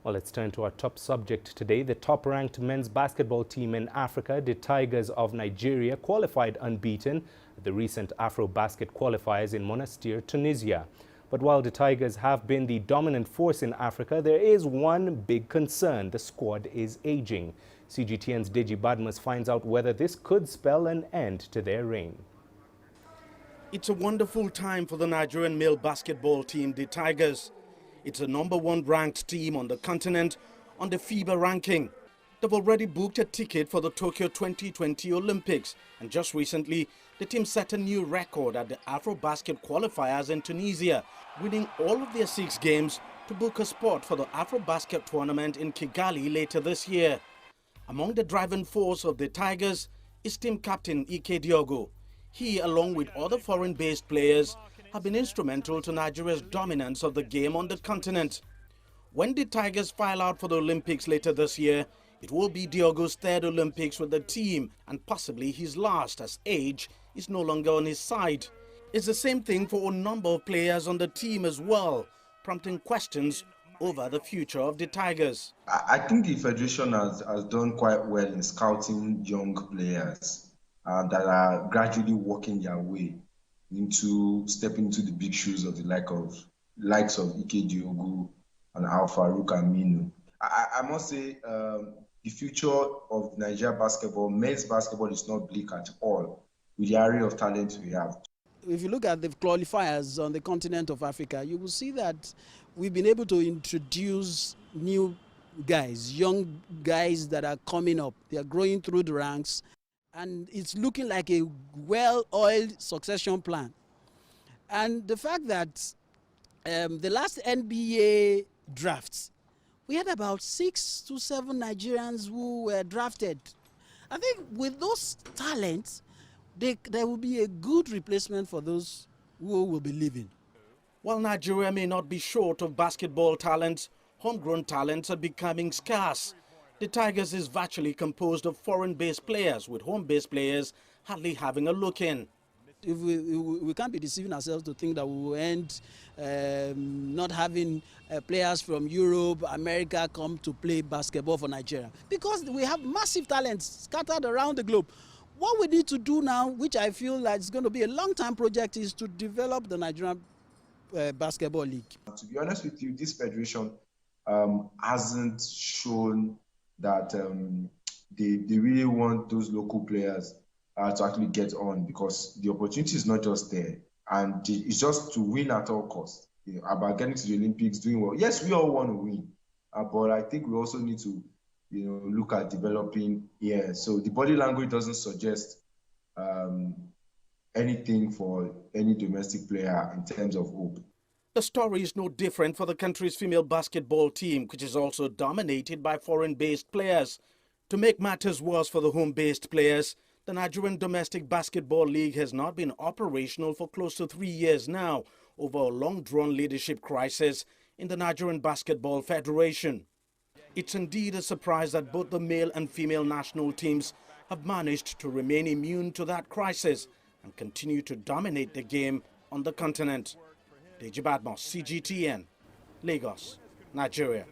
Well, let's turn to our top subject today. The top-ranked men's basketball team in Africa, the Tigers of Nigeria, qualified unbeaten at the recent Afro-Basket qualifiers in Monastir, Tunisia. But while the Tigers have been the dominant force in Africa, there is one big concern. The squad is aging. CGTN's Deji Badmus finds out whether this could spell an end to their reign. It's a wonderful time for the Nigerian male basketball team, the Tigers. It's the #1 ranked team on the continent on the FIBA ranking. They've already booked a ticket for the Tokyo 2020 Olympics, and just recently, the team set a new record at the Afro-Basket qualifiers in Tunisia, winning all of their 6 games to book a spot for the Afro-Basket tournament in Kigali later this year. Among the driving force of the Tigers is team captain Ike Diogo. He, along with other foreign-based players, have been instrumental to Nigeria's dominance of the game on the continent. When the Tigers file out for the Olympics later this year, it will be Diogo's 3rd Olympics with the team and possibly his last, as age is no longer on his side. It's the same thing for a number of players on the team as well, prompting questions over the future of the Tigers. I think the Federation has done quite well in scouting young players that are gradually working their way into stepping into the big shoes of the likes of Ike Diogo and Alpha Farouk Aminu. I must say the future of Nigeria basketball, men's basketball, is not bleak at all with the array of talent we have. If you look at the qualifiers on the continent of Africa, you will see that we've been able to introduce new guys, young guys that are coming up. They are growing through the ranks, and it's looking like a well-oiled succession plan. And the fact that the last NBA drafts, we had about 6 to 7 Nigerians who were drafted. I think with those talents, there will be a good replacement for those who will be leaving. While Nigeria may not be short of basketball talents, homegrown talents are becoming scarce. The Tigers is virtually composed of foreign-based players, with home-based players hardly having a look in. If we can't be deceiving ourselves to think that we will end not having players from Europe, America come to play basketball for Nigeria, because we have massive talents scattered around the globe. What we need to do now, which I feel like is going to be a long-term project, is to develop the Nigerian Basketball League. To be honest with you, this federation hasn't shown that they really want those local players to actually get on, because the opportunity is not just there, and it's just to win at all costs. You know, about getting to the Olympics, doing well. Yes, we all want to win, but I think we also need to, look at developing here. So the body language doesn't suggest anything for any domestic player in terms of hope. The story is no different for the country's female basketball team, which is also dominated by foreign-based players. To make matters worse for the home-based players, the Nigerian Domestic Basketball League has not been operational for close to 3 years now, over a long-drawn leadership crisis in the Nigerian Basketball Federation. It's indeed a surprise that both the male and female national teams have managed to remain immune to that crisis and continue to dominate the game on the continent. Deji Badmus, CGTN, Lagos, Nigeria.